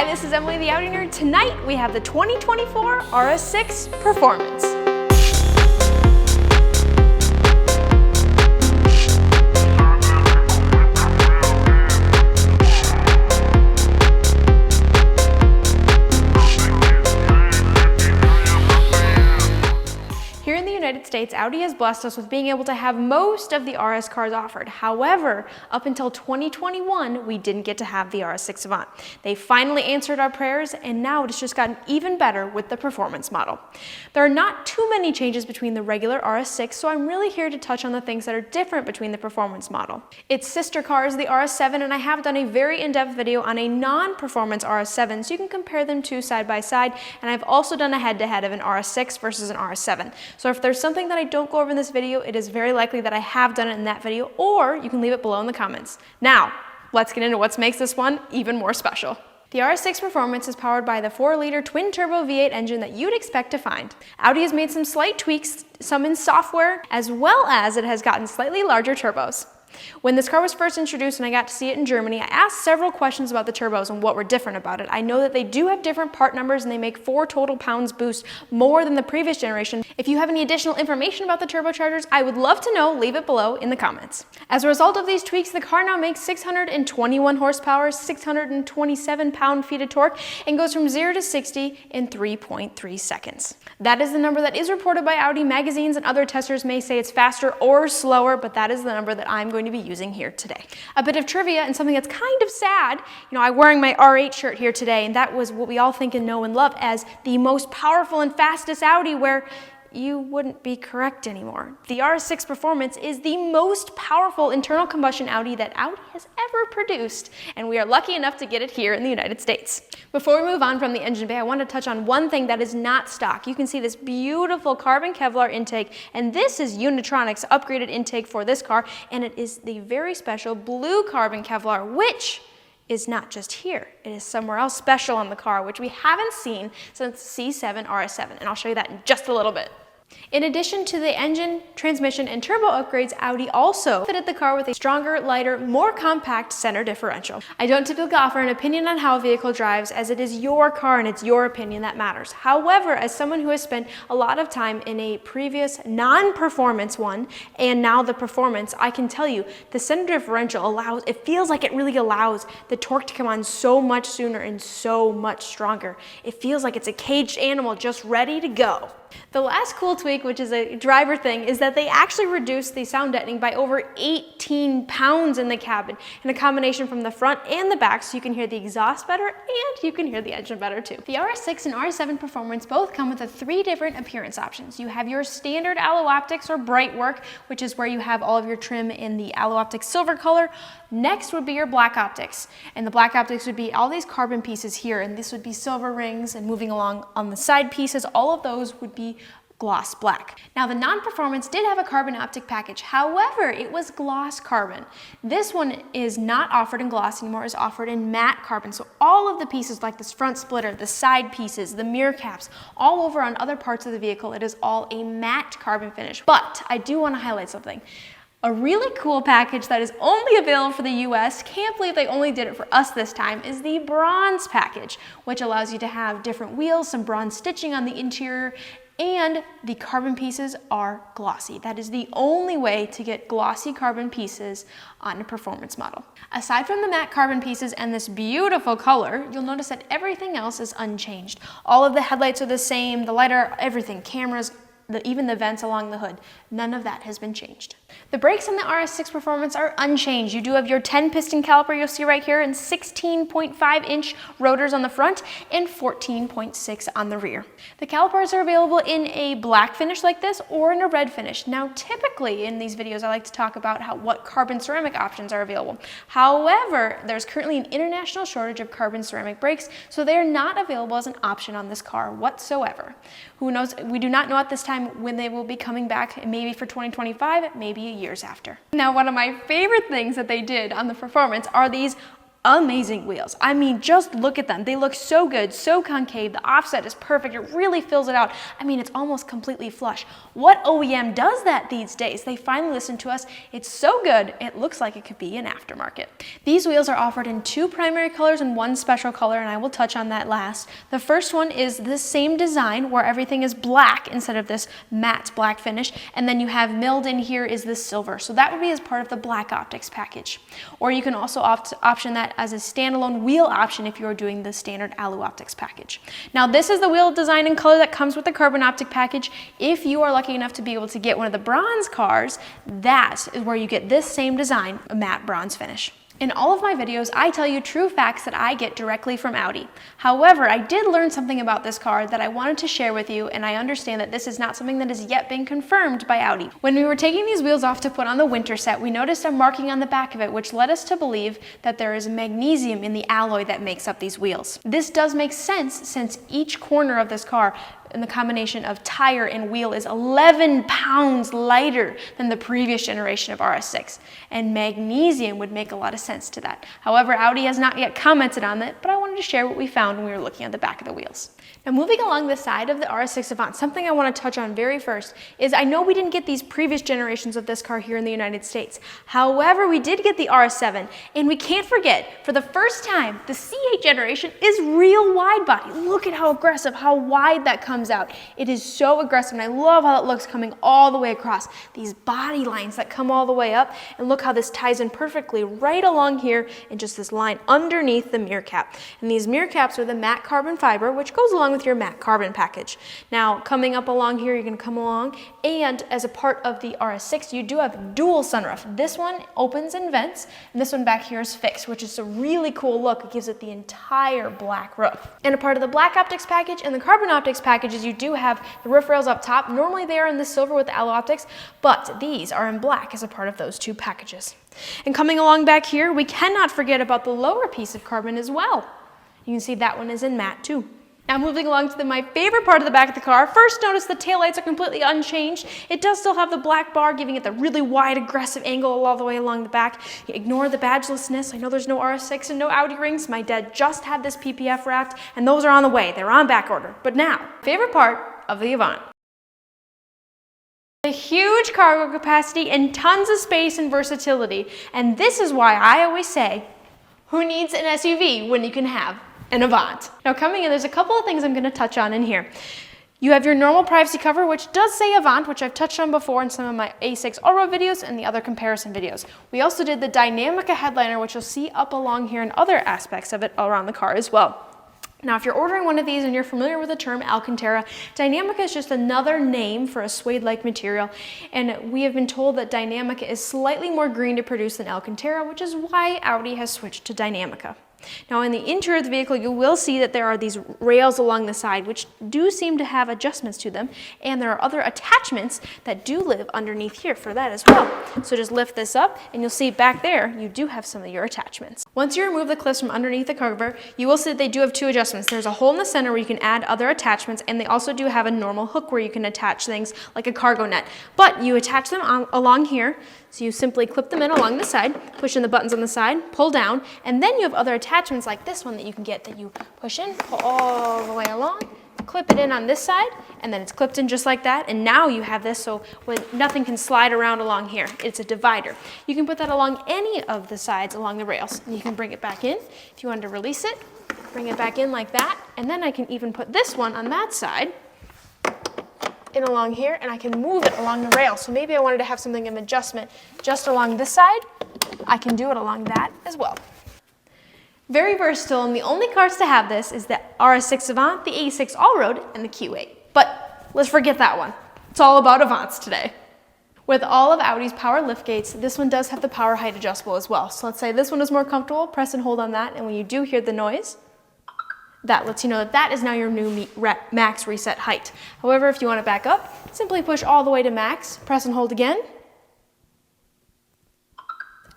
Hi, this is Emily, the Audi Nerd. Tonight we have the 2024 RS6 Performance. Here in the United States, Audi has blessed us with being able to have most of the RS cars offered. However, up until 2021, we didn't get to have the RS6 Avant. They finally answered our prayers, and now it's just gotten even better with the Performance model. There are not too many changes between the regular RS6, so I'm really here to touch on the things that are different between the Performance model. Its sister car is the RS7, and I have done a very in-depth video on a non-Performance RS7, so you can compare them two side by side, and I've also done a head-to-head of an RS6 versus an RS7. So if there's something that I don't go over in this video, it is very likely that I have done it in that video, or you can leave it below in the comments. Now, let's get into what makes this one even more special. The RS6 Performance is powered by the 4-liter twin-turbo V8 engine that you'd expect to find. Audi has made some slight tweaks, some in software, as well as it has gotten slightly larger turbos. When this car was first introduced and I got to see it in Germany, I asked several questions about the turbos and what were different about it. I know that they do have different part numbers and they make 4 total pounds boost more than the previous generation. If you have any additional information about the turbochargers, I would love to know. Leave it below in the comments. As a result of these tweaks, the car now makes 621 horsepower, 627 pound-feet of torque, and goes from 0 to 60 in 3.3 seconds. That is the number that is reported by Audi. Magazines and other testers may say it's faster or slower, but that is the number that I'm going to be using here today. A bit of trivia and something that's kind of sad. I'm wearing my R8 shirt here today, and that was what we all think and know and love as the most powerful and fastest Audi, where you wouldn't be correct anymore. The RS6 Performance is the most powerful internal combustion Audi that Audi has ever produced, and we are lucky enough to get it here in the United States. Before we move on from the engine bay, I want to touch on one thing that is not stock. You can see this beautiful carbon Kevlar intake, and this is Unitronic's upgraded intake for this car, and it is the very special blue carbon Kevlar, which is not just here. It is somewhere else special on the car, which we haven't seen since C7 RS7, and I'll show you that in just a little bit. In addition to the engine, transmission, and turbo upgrades, Audi also fitted the car with a stronger, lighter, more compact center differential. I don't typically offer an opinion on how a vehicle drives, as it is your car and it's your opinion that matters. However, as someone who has spent a lot of time in a previous non-performance one and now the Performance, I can tell you the center differential it feels like it really allows the torque to come on so much sooner and so much stronger. It feels like it's a caged animal just ready to go. The last cool tweak, which is a driver thing, is that they actually reduced the sound deadening by over 18 pounds in the cabin, in a combination from the front and the back, so you can hear the exhaust better and you can hear the engine better too. The RS6 and RS7 Performance both come with 3 different appearance options. You have your standard alloy optics or bright work, which is where you have all of your trim in the alloy optics silver color. Next would be your black optics, and the black optics would be all these carbon pieces here, and this would be silver rings, and moving along on the side pieces, all of those would be gloss black. Now, the non-Performance did have a carbon optic package. However, it was gloss carbon. This one is not offered in gloss anymore, it's offered in matte carbon. So all of the pieces, like this front splitter, the side pieces, the mirror caps, all over on other parts of the vehicle, it is all a matte carbon finish. But I do want to highlight something. A really cool package that is only available for the US, can't believe they only did it for us this time, is the bronze package, which allows you to have different wheels, some bronze stitching on the interior, and the carbon pieces are glossy. That is the only way to get glossy carbon pieces on a Performance model. Aside from the matte carbon pieces and this beautiful color, you'll notice that everything else is unchanged. All of the headlights are the same, the lighter, everything, cameras, even the vents along the hood, none of that has been changed. The brakes on the RS6 Performance are unchanged. You do have your 10-piston caliper you'll see right here, and 16.5-inch rotors on the front and 14.6 on the rear. The calipers are available in a black finish like this or in a red finish. Now, typically in these videos, I like to talk about what carbon ceramic options are available. However, there's currently an international shortage of carbon ceramic brakes, so they are not available as an option on this car whatsoever. Who knows? We do not know at this time when they will be coming back, maybe for 2025, maybe years after. Now, one of my favorite things that they did on the Performance are these amazing wheels. I mean, just look at them. They look so good, so concave. The offset is perfect. It really fills it out. I mean, it's almost completely flush. What OEM does that these days? They finally listened to us. It's so good, it looks like it could be an aftermarket. These wheels are offered in 2 primary colors and 1 special color, and I will touch on that last. The first one is this same design where everything is black instead of this matte black finish, and then you have milled in here is this silver. So that would be as part of the black optics package. Or you can also option that as a standalone wheel option if you're doing the standard alu optics package. Now this is the wheel design and color that comes with the carbon optic package. If you are lucky enough to be able to get one of the bronze cars, that is where you get this same design, a matte bronze finish. In all of my videos, I tell you true facts that I get directly from Audi. However, I did learn something about this car that I wanted to share with you, and I understand that this is not something that has yet been confirmed by Audi. When we were taking these wheels off to put on the winter set, we noticed a marking on the back of it, which led us to believe that there is magnesium in the alloy that makes up these wheels. This does make sense since each corner of this car and the combination of tire and wheel is 11 pounds lighter than the previous generation of RS6, and magnesium would make a lot of sense to that. However, Audi has not yet commented on that, but I wanted to share what we found when we were looking at the back of the wheels. Now moving along the side of the RS6 Avant, something I want to touch on very first is I know we didn't get these previous generations of this car here in the United States. However, we did get the RS7, and we can't forget, for the first time, the C8 generation is real wide body. Look at how aggressive, how wide that comes out. It is so aggressive, and I love how it looks coming all the way across. These body lines that come all the way up, and look how this ties in perfectly right along here in just this line underneath the mirror cap. And these mirror caps are the matte carbon fiber, which goes along with your matte carbon package. Now, coming up along here, you're going to come along, and as a part of the RS6, you do have dual sunroof. This one opens and vents, and this one back here is fixed, which is a really cool look. It gives it the entire black roof. And a part of the black optics package and the carbon optics packages, you do have the roof rails up top. Normally they are in the silver with the alloy optics, but these are in black as a part of those 2 packages. And coming along back here, we cannot forget about the lower piece of carbon as well. You can see that one is in matte too. Now moving along to my favorite part of the back of the car, first notice the taillights are completely unchanged. It does still have the black bar, giving it the really wide, aggressive angle all the way along the back. You ignore the badgelessness. I know there's no RS6 and no Audi rings. My dad just had this PPF wrapped, and those are on the way. They're on back order. But now, favorite part of the Avant. A huge cargo capacity and tons of space and versatility. And this is why I always say, who needs an SUV when you can have an Avant? Now coming in, there's a couple of things I'm going to touch on in here. You have your normal privacy cover, which does say Avant, which I've touched on before in some of my A6 All-Road videos and the other comparison videos. We also did the Dynamica headliner, which you'll see up along here and other aspects of it around the car as well. Now, if you're ordering one of these and you're familiar with the term Alcantara, Dynamica is just another name for a suede-like material, and we have been told that Dynamica is slightly more green to produce than Alcantara, which is why Audi has switched to Dynamica. Now in the interior of the vehicle, you will see that there are these rails along the side, which do seem to have adjustments to them, and there are other attachments that do live underneath here for that as well. So just lift this up, and you'll see back there, you do have some of your attachments. Once you remove the clips from underneath the cover, you will see that they do have 2 adjustments. There's a hole in the center where you can add other attachments, and they also do have a normal hook where you can attach things like a cargo net. But you attach them along here, so you simply clip them in along the side, push in the buttons on the side, pull down, and then you have other attachments like this one that you can get that you push in, pull all the way along, clip it in on this side, and then it's clipped in just like that, and now you have this so when nothing can slide around along here. It's a divider. You can put that along any of the sides along the rails, and you can bring it back in. If you wanted to release it, bring it back in like that, and then I can even put this one on that side in along here, and I can move it along the rail. So maybe I wanted to have something of adjustment just along this side. I can do it along that as well. Very versatile, and the only cars to have this is the RS6 Avant, the A6 All-Road, and the Q8. But let's forget that one. It's all about Avants today. With all of Audi's power liftgates, this one does have the power height adjustable as well. So let's say this one is more comfortable, press and hold on that, and when you do hear the noise, that lets you know that that is now your new max reset height. However, if you want to back up, simply push all the way to max, press and hold again,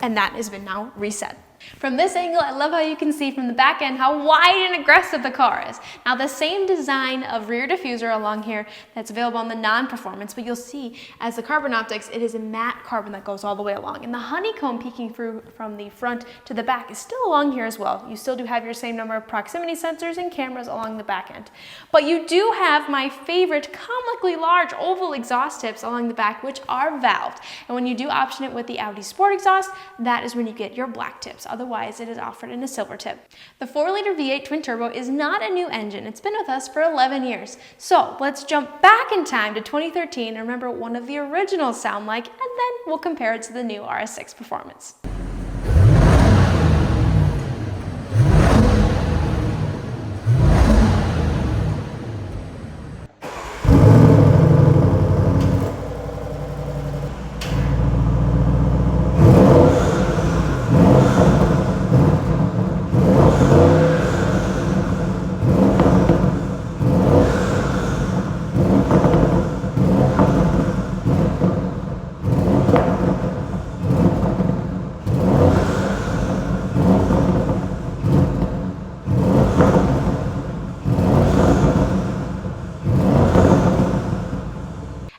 and that has been now reset. From this angle, I love how you can see from the back end how wide and aggressive the car is. Now, the same design of rear diffuser along here that's available on the non-performance, but you'll see as the carbon optics, it is a matte carbon that goes all the way along. And the honeycomb peeking through from the front to the back is still along here as well. You still do have your same number of proximity sensors and cameras along the back end. But you do have my favorite comically large oval exhaust tips along the back, which are valved. And when you do option it with the Audi Sport exhaust, that is when you get your black tips. Otherwise, it is offered in a silver tip. The 4-liter V8 twin turbo is not a new engine. It's been with us for 11 years. So let's jump back in time to 2013 and remember what one of the originals sound like, and then we'll compare it to the new RS6 Performance.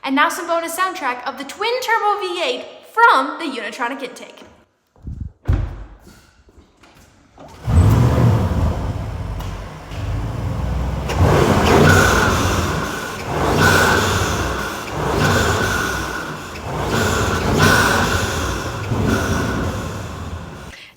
And now some bonus soundtrack of the twin turbo V8 from the Unitronic intake.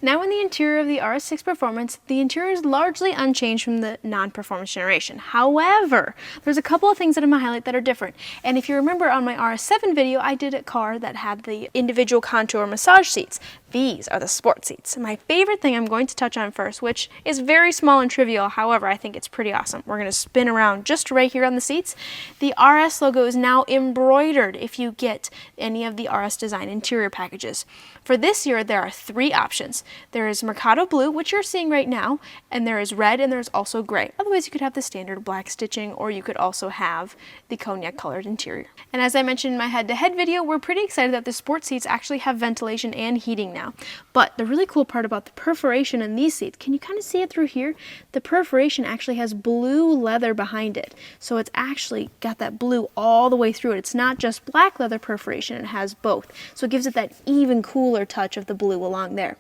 Now in the interior of the RS6 Performance, the interior is largely unchanged from the non-performance generation. However, there's a couple of things that I'm going to highlight that are different. And if you remember on my RS7 video, I did a car that had the individual contour massage seats. These are the sport seats. My favorite thing I'm going to touch on first, which is very small and trivial, however, I think it's pretty awesome. We're going to spin around just right here on the seats. The RS logo is now embroidered if you get any of the RS Design interior packages. For this year, there are 3 options. There is Mercado Blue, which you're seeing right now, and there is red, and there's also gray. Otherwise, you could have the standard black stitching, or you could also have the cognac colored interior. And as I mentioned in my head-to-head video, we're pretty excited that the sport seats actually have ventilation and heating now. But the really cool part about the perforation in these seats, can you kind of see it through here? The perforation actually has blue leather behind it. So it's actually got that blue all the way through it. It's not just black leather perforation, it has both. So it gives it that even cooler touch of the blue along there.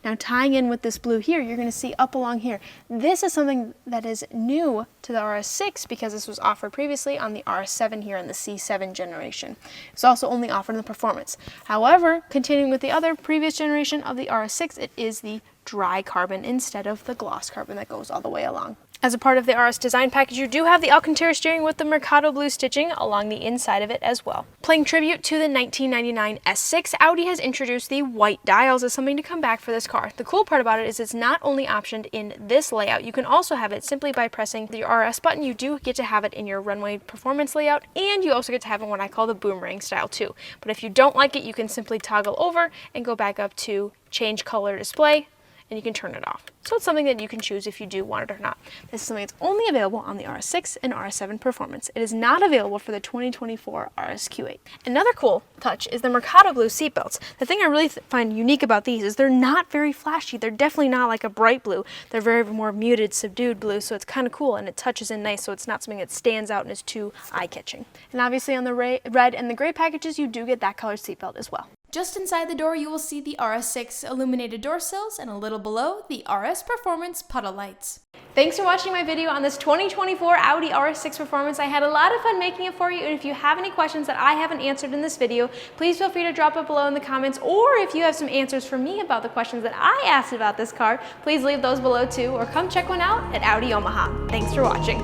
Now tying in with this blue here, you're going to see up along here, this is something that is new to the RS6 because this was offered previously on the RS7 here in the C7 generation. It's also only offered in the Performance. However, continuing with the other previous generation of the RS6, it is the dry carbon instead of the gloss carbon that goes all the way along. As a part of the RS design package, you do have the Alcantara steering with the Mercado Blue stitching along the inside of it as well. Playing tribute to the 1999 S6, Audi has introduced the white dials as something to come back for this car. The cool part about it is it's not only optioned in this layout, you can also have it simply by pressing the RS button. You do get to have it in your runway performance layout, and you also get to have it in what I call the boomerang style too. But if you don't like it, you can simply toggle over and go back up to change color display, and you can turn it off. So it's something that you can choose if you do want it or not. This is something that's only available on the RS6 and RS7 Performance. It is not available for the 2024 RSQ8. Another cool touch is the Mercado Blue seatbelts. The thing I really find unique about these is they're not very flashy. They're definitely not like a bright blue. They're very more muted, subdued blue, so it's kind of cool and it touches in nice, so it's not something that stands out and is too eye-catching. And obviously on the red and the gray packages, you do get that colored seatbelt as well. Just inside the door, you will see the RS6 illuminated door sills, and a little below, the RS Performance puddle lights. Thanks for watching my video on this 2024 Audi RS6 Performance. I had a lot of fun making it for you, and if you have any questions that I haven't answered in this video, please feel free to drop it below in the comments, or if you have some answers for me about the questions that I asked about this car, please leave those below too, or come check one out at Audi Omaha. Thanks for watching.